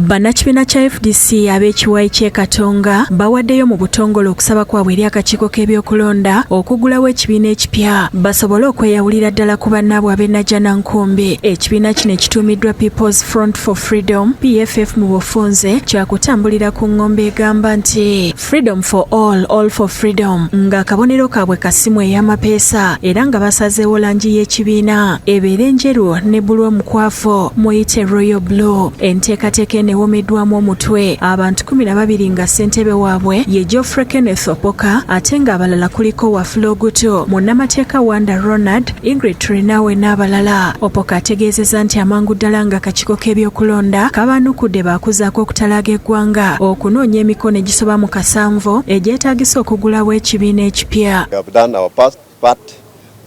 Bannakibiina kya FDC ab'ekiwayi ky'e Katonga bawaddeyo mu butongole okusaba kwabwe eri akakiiko k'ebyokulonda okugulawo ekibiina ekipya basobole okweyawulira ddala ku bannaabwe ab'e Najjanankumbi. Ekibiina kino ekituumiddwa People's Front for Freedom PFF mu bufunze kyakutambulira ku ngombe egamba nti Freedom for all for freedom, ng'akabonero kaabwe kasimu ey'amapeesa era nga basazeewo langi y'ekibiina ebeere enjeru ne bbulu omukwafu muyite Royal Blue. Enteekateeka ewomeddwamu omutwe abantu 12 nga ssentebe waabwe ye Geoffrey Kenneth Opoka ate ng'abalala kuliko Wafula Ogutu, munnamateeka Wanda Ronald, Ingrid Trinawe n'abalala. Opoka ategeezezza nti amangu ddala nga akakiiko k'ebyokulonda kabaanukudde baakuzaako okutalaaga eggwanga okunoonya emikono egisoba mu 7 egyetaagisa okugulawo ekibiina ekipya. We have done our part.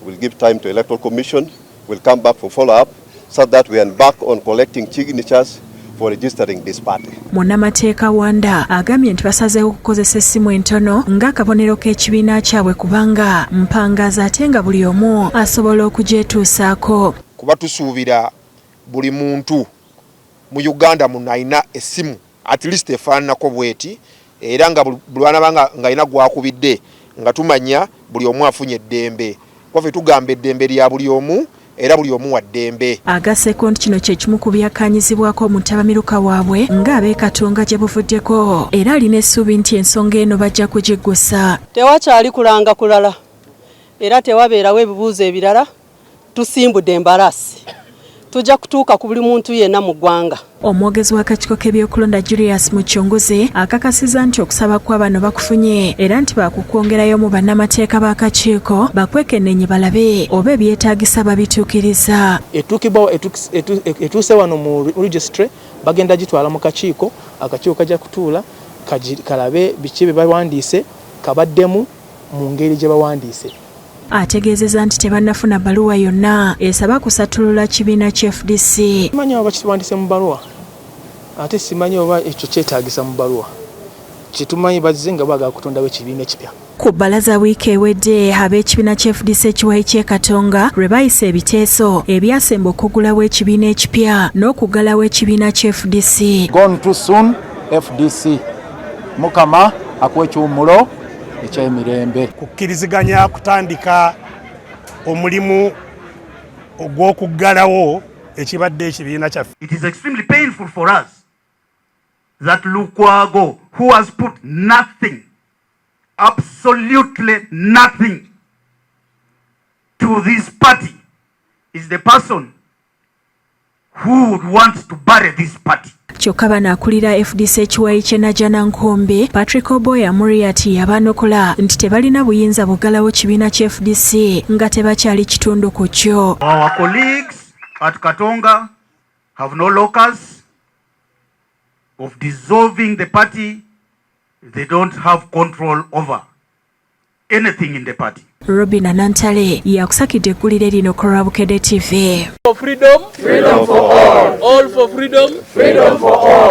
We'll give time to Electoral Commission. We'll come back for follow-up so that we embark on collecting signatures for registering this party. Munnamateeka Wanda agambye nti basazeewo okukozesa essimu entono ng'akabonero k'ekibiina kyabwe kubanga mpangaza ate nga buli omu asobola okugyetuusaako. Kuba tusuubira buli muntu mu Uganda muno alina essimu at least efaananako bweti era nga buli wanabanga ng'alina gwakubidde nga tumanya buli omu afunye eddembe. Kwaffe tugamba eddembe lya buli omu era buli omu wa ddembe. Agasseeko nti kino kye kimu ku byakkaanyizibwako omutabamiruka waabwe ng'ab'e Katonga gye buvuddeko era alina essuubi nti ensonga eno bajja kugiggusa. Tewakyali kulanga kulala era tewabeerawo ebibuuzo ebirala, tusimbudde embalaasi. Tujja kutuuka ku buli muntu yenna mu ggwanga. Omwogezi w'akakiiko k'ebyokulonda Julius Mukyongoze akakasizza nti okusaba kwa bano bakufunye era nti baakukwongerayo mu bannamateeka b'akakiiko bakwekenneenye balabe oba ebyetaagisa babituukiriza. Etuuse wano mu registry bagenda gitwala mu kakiiko, akakiiko kajja kutuula kalabe biki bye bawandiise kabaddemu mu ngeri gye bawandiise. Ategeezezza nti tebannafuna bbaluwa yonna esaba kusattulula kibiina kya FDC. Simanyi oba kiwandiise mu bbaluwa ate simanyi oba ekyo kyetaagisa mu bbaluwa. Kitumanyi bazze nga baagala kutondawo ekibiina ekipya. Ku bbalaza wiiki ewedde ab'ekibiina kya FDC ekiwayi ky'e Katonga lwe bayisa ebiteeso ebyasemba okugulawo ekibiina ekipya n'okuggalawo ekibiina kya FDC. Gone too soon FDC. Mukama akuwe ekyumulo ekyemirembe. Kukkiriziganya kutandika omulimu ogw'okuggalawo ekibadde ekibiina kyaffe. It is extremely painful for us that Lukwago, who has put nothing, absolutely nothing to this party, is the person who would want to bury this party. Kyokka banaakulira FDC ekiwayi ky'e Najjanankumbi Patrick Oboya Muriati yabaanokola nti tebalina buyinza buggalawo kibiina kya FDC nga tebakyali kitundu ku kyo. Our colleagues at Katonga have no locus of dissolving the party. They don't have control over anything in the party. Robin Anantale yakusakidde eggulire lino ku Lwabukedde TV. For freedom, freedom for all for freedom, freedom for all.